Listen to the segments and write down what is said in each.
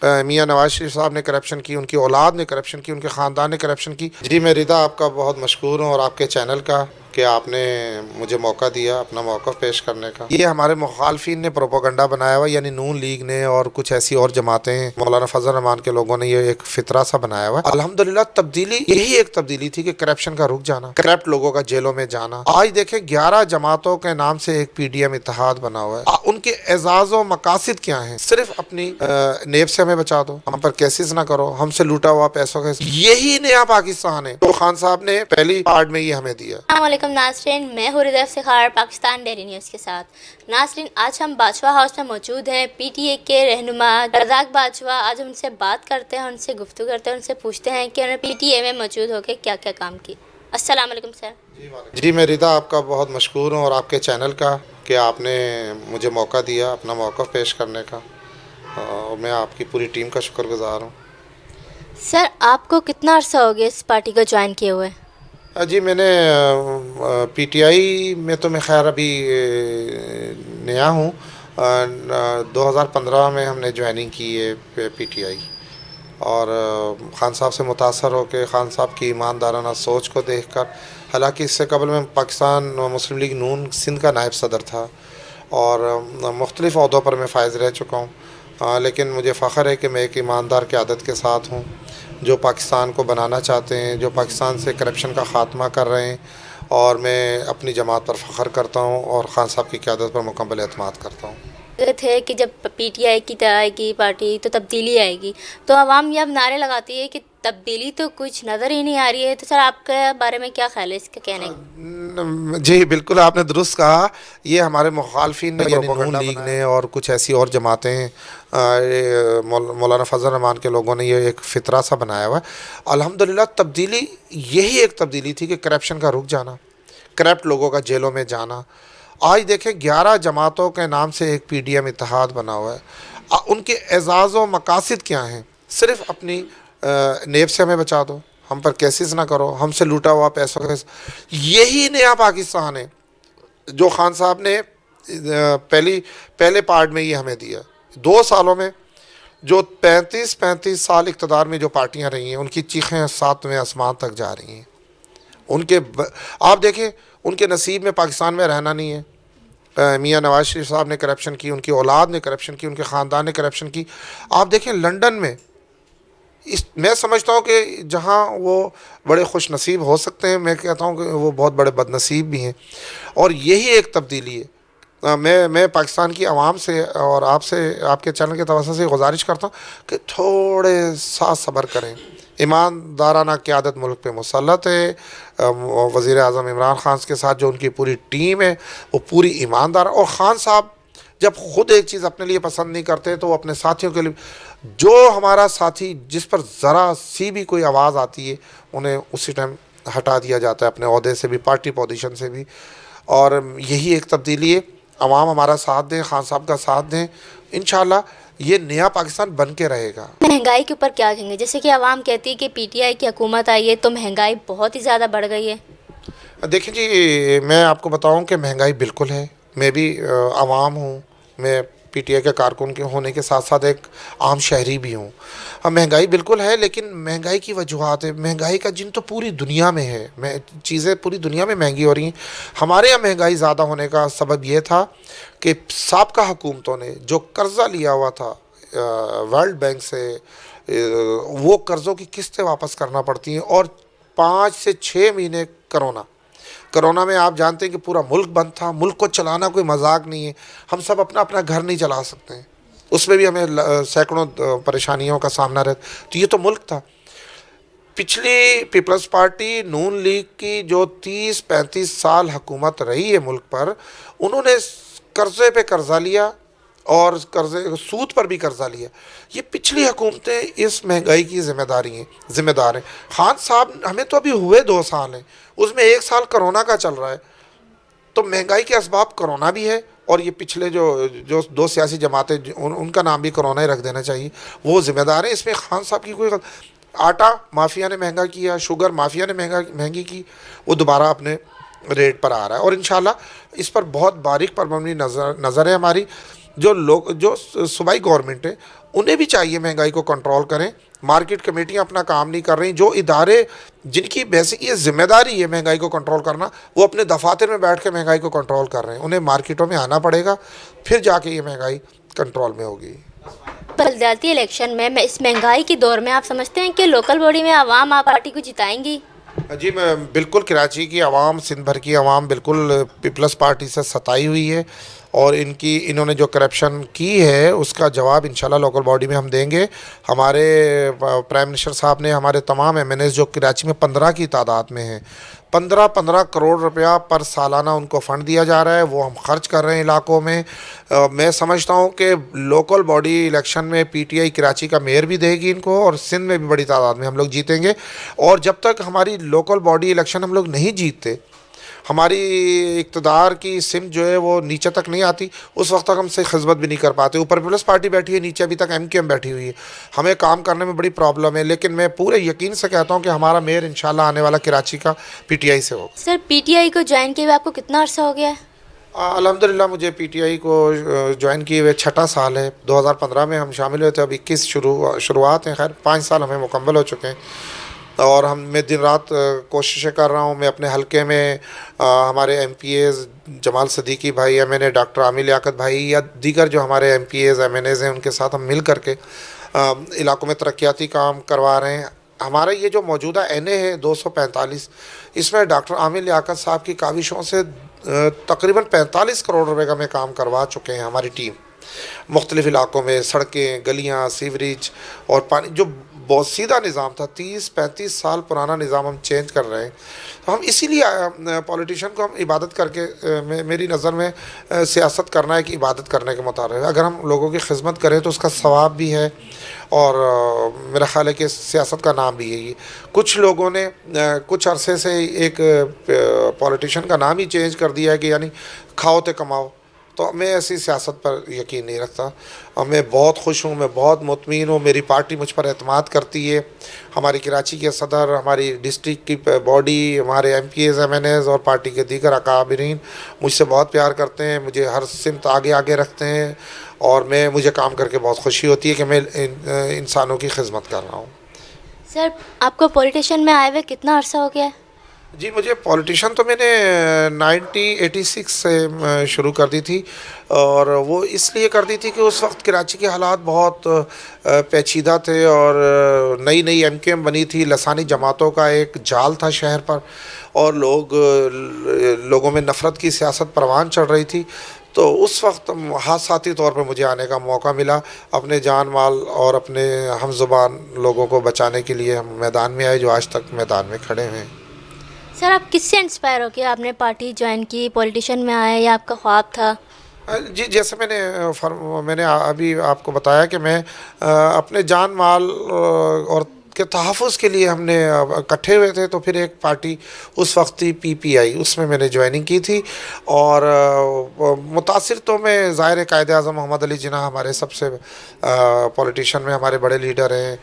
میاں نواز شریف صاحب نے کرپشن کی، ان کی اولاد نے کرپشن کی، ان کے خاندان نے کرپشن کی۔ جی میں رضا آپ کا بہت مشکور ہوں اور آپ کے چینل کا کہ آپ نے مجھے موقع دیا اپنا موقف پیش کرنے کا۔ یہ ہمارے مخالفین نے پروپیگنڈا بنایا ہوا، یعنی نون لیگ نے اور کچھ ایسی اور جماعتیں، مولانا فضل الرحمان کے لوگوں نے یہ ایک فطرہ سا بنایا ہوا۔ الحمدللہ تبدیلی یہی ایک تبدیلی تھی کہ کرپشن کا رک جانا، کرپٹ لوگوں کا جیلوں میں جانا۔ آج دیکھیں 11 جماعتوں کے نام سے ایک پی ڈی ایم اتحاد بنا ہوا ہے۔ ان کے اعزاز و مقاصد کیا ہیں؟ صرف اپنی نیب سے ہمیں بچا دو، ہم پر کیسز نہ کرو، ہم سے لوٹا ہوا پیسوں کا، یہی نیا پاکستان ہے تو خان صاحب نے پہلی پارٹ میں یہ ہمیں دیا۔ السلام علیکم ناظرین، میں ہوں رضا افتخار پاکستان ڈیلی نیوز کے ساتھ۔ ناظرین، آج ہم باجوہ ہاؤس میں موجود ہیں، پی ٹی اے کے رہنما رزاق باجوہ۔ آج ہم ان سے بات کرتے ہیں، ان سے گفتگو کرتے ہیں، ان سے پوچھتے ہیں کہ انہوں نے پی ٹی اے میں موجود ہو کے کیا کیا کام کی۔ السلام علیکم سر۔ جی میں رضا آپ کا بہت مشکور ہوں اور آپ کے چینل کا کہ آپ نے مجھے موقع دیا اپنا موقف پیش کرنے کا، اور میں آپ کی پوری ٹیم کا شکر گزار ہوں۔ سر، آپ کو کتنا عرصہ ہو گیا اس پارٹی کو جوائن کیے ہوئے؟ جی میں نے پی ٹی آئی میں تو میں خیر ابھی نیا ہوں۔ 2015 میں ہم نے جوائننگ کی ہے پی ٹی آئی، اور خان صاحب سے متاثر ہو کے، خان صاحب کی ایماندارانہ سوچ کو دیکھ کر، حالانکہ اس سے قبل میں پاکستان مسلم لیگ نون سندھ کا نائب صدر تھا اور مختلف عہدوں پر میں فائز رہ چکا ہوں، لیکن مجھے فخر ہے کہ میں ایک ایماندار قیادت کے ساتھ ہوں جو پاکستان کو بنانا چاہتے ہیں، جو پاکستان سے کرپشن کا خاتمہ کر رہے ہیں، اور میں اپنی جماعت پر فخر کرتا ہوں اور خان صاحب کی قیادت پر مکمل اعتماد کرتا ہوں۔ تھے کہ جب پی ٹی آئی کی طرح آئے گی پارٹی تو تبدیلی آئے گی، تو عوام یہ اب نعرے لگاتی ہے کہ تبدیلی تو کچھ نظر ہی نہیں آ رہی ہے، تو سر آپ کے بارے میں کیا خیال ہے اس کا کہنے کا؟ جی بالکل آپ نے درست کہا، یہ ہمارے مخالفین نے، یعنی نون لیگ نے اور کچھ ایسی اور جماعتیں ہیں، مولانا فضل الرحمان کے لوگوں نے یہ ایک فطرہ سا بنایا ہوا ہے۔ الحمدللہ تبدیلی یہی ایک تبدیلی تھی کہ کرپشن کا رک جانا، کرپٹ لوگوں کا جیلوں میں جانا۔ آج دیکھیں 11 جماعتوں کے نام سے ایک پی ڈی ایم اتحاد بنا ہوا ہے۔ ان کے اعزاز و مقاصد کیا ہیں؟ صرف اپنی نیب سے ہمیں بچا دو، ہم پر کیسز نہ کرو، ہم سے لوٹا ہوا پیسوں کا، یہی نیا پاکستان ہے جو خان صاحب نے پہلے پارٹ میں یہ ہمیں دیا۔ 2 سالوں میں جو 35 سال اقتدار میں جو پارٹیاں رہی ہیں، ان کی چیخیں 7ویں آسمان تک جا رہی ہیں۔ آپ دیکھیں ان کے نصیب میں پاکستان میں رہنا نہیں ہے۔ میاں نواز شریف صاحب نے کرپشن کی، ان کی اولاد نے کرپشن کی، ان کے خاندان نے کرپشن کی۔ آپ دیکھیں لنڈن میں، میں سمجھتا ہوں کہ جہاں وہ بڑے خوش نصیب ہو سکتے ہیں، میں کہتا ہوں کہ وہ بہت بڑے بد نصیب بھی ہیں، اور یہی ایک تبدیلی ہے۔ میں پاکستان کی عوام سے اور آپ سے، آپ کے چینل کے توسط سے گزارش کرتا ہوں کہ تھوڑے سا صبر کریں۔ ایماندارانہ قیادت ملک پہ مسلط ہے، وزیر اعظم عمران خان کے ساتھ جو ان کی پوری ٹیم ہے وہ پوری ایماندار، اور خان صاحب جب خود ایک چیز اپنے لیے پسند نہیں کرتے تو وہ اپنے ساتھیوں کے لیے، جو ہمارا ساتھی جس پر ذرا سی بھی کوئی آواز آتی ہے انہیں اسی ٹائم ہٹا دیا جاتا ہے اپنے عہدے سے بھی، پارٹی پوزیشن سے بھی، اور یہی ایک تبدیلی ہے۔ عوام ہمارا ساتھ دیں، خان صاحب کا ساتھ دیں، انشاءاللہ یہ نیا پاکستان بن کے رہے گا۔ مہنگائی کے اوپر کیا کہیں گے؟ جیسے کہ عوام کہتی ہے کہ پی ٹی آئی کی حکومت آئی ہے تو مہنگائی بہت ہی زیادہ بڑھ گئی ہے۔ دیکھیں جی، میں آپ کو بتاؤں کہ مہنگائی بالکل ہے، میں بھی عوام ہوں، میں پی ٹی آئی کے کارکن کے ہونے کے ساتھ ساتھ ایک عام شہری بھی ہوں۔ مہنگائی بالکل ہے، لیکن مہنگائی کی وجوہات ہے، مہنگائی کا جن تو پوری دنیا میں ہے، چیزیں پوری دنیا میں مہنگی ہو رہی ہیں۔ ہمارے یہاں مہنگائی زیادہ ہونے کا سبب یہ تھا کہ سابقہ حکومتوں نے جو قرضہ لیا ہوا تھا ورلڈ بینک سے، وہ قرضوں کی قسطیں واپس کرنا پڑتی ہیں، اور 5 سے 6 مہینے کرونا میں آپ جانتے ہیں کہ پورا ملک بند تھا۔ ملک کو چلانا کوئی مذاق نہیں ہے، ہم سب اپنا گھر نہیں چلا سکتے ہیں، اس میں بھی ہمیں سینکڑوں پریشانیوں کا سامنا رہتا، تو یہ تو ملک تھا۔ پچھلی پیپلز پارٹی نون لیگ کی جو 30-35 سال حکومت رہی ہے ملک پر، انہوں نے قرضے پہ قرضہ لیا اور سود پر بھی قرضہ لیا۔ یہ پچھلی حکومتیں اس مہنگائی کی ذمہ دار ہیں۔ خان صاحب ہمیں تو ابھی ہوئے 2 سال ہیں، اس میں 1 سال کرونا کا چل رہا ہے، تو مہنگائی کے اسباب کرونا بھی ہے، اور یہ پچھلے جو 2 سیاسی جماعتیں، ان کا نام بھی کرونا ہی رکھ دینا چاہیے، وہ ذمہ دار ہیں۔ اس میں خان صاحب کی کوئی آٹا مافیا نے مہنگا کیا، شوگر مافیا نے مہنگی کی، وہ دوبارہ اپنے ریٹ پر آ رہا ہے، اور انشاءاللہ اس پر بہت باریک پر مبنی نظر ہے ہماری۔ جو صوبائی گورنمنٹ ہے انہیں بھی چاہیے مہنگائی کو کنٹرول کریں. مارکیٹ کمیٹیاں اپنا کام نہیں کر رہی. جو ادارے جن کی بیسک یہ ذمہ داری ہے مہنگائی کو کنٹرول کرنا, وہ اپنے دفاتر میں بیٹھ کے مہنگائی کو کنٹرول کر رہے ہیں. انہیں مارکیٹوں میں آنا پڑے گا, پھر جا کے یہ مہنگائی کنٹرول میں ہوگی. بلدیاتی الیکشن میں اس مہنگائی کے دور میں آپ سمجھتے ہیں کہ لوکل باڈی میں عوام آپ پارٹی کو جتائیں گی؟ جی میں بالکل, کراچی کی عوام, سندھ بھر کی عوام بالکل پیپلز پارٹی سے ستائی ہوئی ہے, اور انہوں نے جو کرپشن کی ہے اس کا جواب انشاءاللہ لوکل باڈی میں ہم دیں گے. ہمارے پرائم منسٹر صاحب نے ہمارے تمام ایم این ایز جو کراچی میں 15 کی تعداد میں ہیں, 15 کروڑ روپیہ پر سالانہ ان کو فنڈ دیا جا رہا ہے, وہ ہم خرچ کر رہے ہیں علاقوں میں. میں سمجھتا ہوں کہ لوکل باڈی الیکشن میں پی ٹی آئی کراچی کا میئر بھی دے گی ان کو, اور سندھ میں بھی بڑی تعداد میں ہم لوگ جیتیں گے. اور جب تک ہماری لوکل باڈی الیکشن ہم لوگ نہیں جیتتے, ہماری اقتدار کی سمت جو ہے وہ نیچے تک نہیں آتی, اس وقت تک ہم سے خدمت بھی نہیں کر پاتے. اوپر پیپلز پارٹی بیٹھی ہے, نیچے ابھی تک ایم کیو ایم بیٹھی ہوئی ہے. ہمیں کام کرنے میں بڑی پرابلم ہے, لیکن میں پورے یقین سے کہتا ہوں کہ ہمارا میئر انشاءاللہ آنے والا کراچی کا پی ٹی آئی سے ہوگا. سر پی ٹی آئی کو جوائن کیے ہوئے آپ کو کتنا عرصہ ہو گیا ہے؟ الحمدللہ مجھے پی ٹی آئی کو جوائن کیے ہوئے 6واں سال ہے. 2015 میں ہم شامل ہوئے تھے, اب 21 شروعات ہیں. خیر 5 سال ہمیں مکمل ہو چکے ہیں, اور میں دن رات کوششیں کر رہا ہوں. میں اپنے حلقے میں ہمارے M P As Jamal Siddiqui بھائی M N A, doctor Aamir Liaquat بھائی, یا دیگر جو ہمارے M P As M N As ہیں, ان کے ساتھ ہم مل کر کے علاقوں میں ترقیاتی کام کروا رہے ہیں. ہمارا یہ جو موجودہ این اے ہے 245, اس میں ڈاکٹر عامر لیاقت صاحب کی کاوشوں سے تقریباً 45 کروڑ روپے کا میں کام کروا چکے ہیں. ہماری ٹیم مختلف علاقوں میں سڑکیں, گلیاں, سیوریج اور پانی, جو بہت سیدھا نظام تھا, 30-35 سال پرانا نظام ہم چینج کر رہے ہیں. تو ہم اسی لیے پولیٹیشین کو ہم عبادت کر کے, میری نظر میں سیاست کرنا ہے کہ عبادت کرنے کے مطابق اگر ہم لوگوں کی خدمت کریں تو اس کا ثواب بھی ہے, اور میرا خیال ہے کہ سیاست کا نام بھی یہی ہے. کچھ لوگوں نے کچھ عرصے سے ایک پولیٹیشین کا نام ہی چینج کر دیا ہے کہ یعنی کھاؤ تے کماؤ. تو میں ایسی سیاست پر یقین نہیں رکھتا, اور میں بہت خوش ہوں, میں بہت مطمئن ہوں. میری پارٹی مجھ پر اعتماد کرتی ہے. ہماری کراچی کے صدر, ہماری ڈسٹرکٹ کی باڈی, ہمارے M P As, M N As اور پارٹی کے دیگر اکابرین مجھ سے بہت پیار کرتے ہیں, مجھے ہر سمت آگے رکھتے ہیں, اور مجھے کام کر کے بہت خوشی ہوتی ہے کہ میں انسانوں کی خدمت کر رہا ہوں. سر آپ کو پولیٹیشین میں آئے ہوئے کتنا عرصہ ہو گیا ہے؟ جی مجھے پولیٹیشن تو میں نے 1986 سے شروع کر دی تھی, اور وہ اس لیے کر دی تھی کہ اس وقت کراچی کے حالات بہت پیچیدہ تھے, اور نئی ایم کیو ایم بنی تھی. لسانی جماعتوں کا ایک جال تھا شہر پر, اور لوگوں میں نفرت کی سیاست پروان چڑھ رہی تھی. تو اس وقت حادثاتی طور پر مجھے آنے کا موقع ملا. اپنے جان مال اور اپنے ہم زبان لوگوں کو بچانے کے لیے ہم میدان میں آئے, جو آج تک میدان میں کھڑے ہیں. سر آپ کس سے انسپائر ہو کے آپ نے پارٹی جوائن کی, پولیٹیشین میں آئے یا آپ کا خواب تھا؟ جی جیسے میں نے ابھی آپ کو بتایا کہ میں اپنے جان مال اور کے تحفظ کے لیے ہم نے اکٹھے ہوئے تھے. تو پھر ایک پارٹی اس وقت تھی پی پی آئی, اس میں نے جوائننگ کی تھی. اور متاثر تو میں ظاہر قائد اعظم محمد علی جناح ہمارے سب سے پولیٹیشین میں ہمارے بڑے لیڈر ہیں,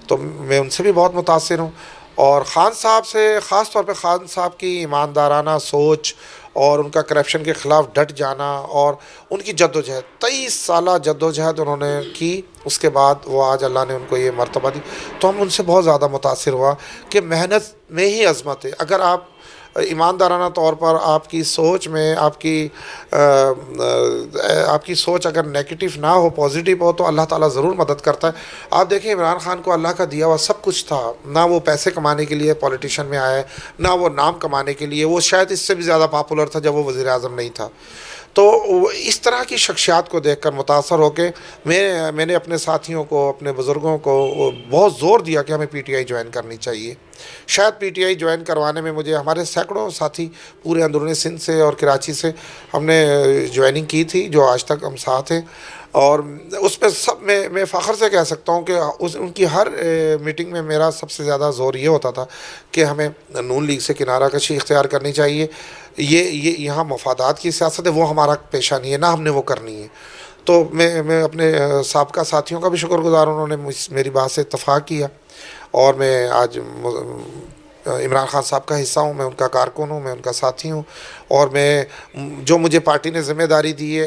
تو میں ان سے بھی بہت متاثر ہوں. اور خان صاحب سے, خاص طور پہ خان صاحب کی ایماندارانہ سوچ اور ان کا کرپشن کے خلاف ڈٹ جانا, اور ان کی جدوجہد, 23 سالہ جدوجہد انہوں نے کی. اس کے بعد وہ آج اللہ نے ان کو یہ مرتبہ دی. تو ہم ان سے بہت زیادہ متاثر ہوا کہ محنت میں ہی عظمت ہے. اگر آپ ایماندارانہ طور پر آپ کی سوچ میں آپ کی سوچ اگر نیگیٹو نہ ہو, پازیٹیو ہو, تو اللہ تعالیٰ ضرور مدد کرتا ہے. آپ دیکھیں عمران خان کو اللہ کا دیا ہوا سب کچھ تھا, نہ وہ پیسے کمانے کے لیے پولیٹیشین میں آیا, نہ وہ نام کمانے کے لیے. وہ شاید اس سے بھی زیادہ پاپولر تھا جب وہ وزیر اعظم نہیں تھا. تو اس طرح کی شخصیات کو دیکھ کر متاثر ہو کے میں نے اپنے ساتھیوں کو, اپنے بزرگوں کو بہت زور دیا کہ ہمیں پی ٹی آئی جوائن کرنی چاہیے. شاید پی ٹی آئی جوائن کروانے میں مجھے ہمارے سینکڑوں ساتھی پورے اندرون سندھ سے اور کراچی سے ہم نے جوائننگ کی تھی, جو آج تک ہم ساتھ ہیں. اور اس پہ سب میں فخر سے کہہ سکتا ہوں کہ ان کی ہر میٹنگ میں میرا سب سے زیادہ زور یہ ہوتا تھا کہ ہمیں نون لیگ سے کنارہ کشی اختیار کرنی چاہیے. یہ یہاں مفادات کی سیاست ہے, وہ ہمارا پیشہ نہیں ہے, نہ ہم نے وہ کرنی ہے. تو میں اپنے سابقہ ساتھیوں کا بھی شکر گزار ہوں, انہوں نے میری بات سے اتفاق کیا. اور میں آج عمران خان صاحب کا حصہ ہوں, میں ان کا کارکن ہوں, میں ان کا ساتھی ہوں. اور جو مجھے پارٹی نے ذمہ داری دی ہے,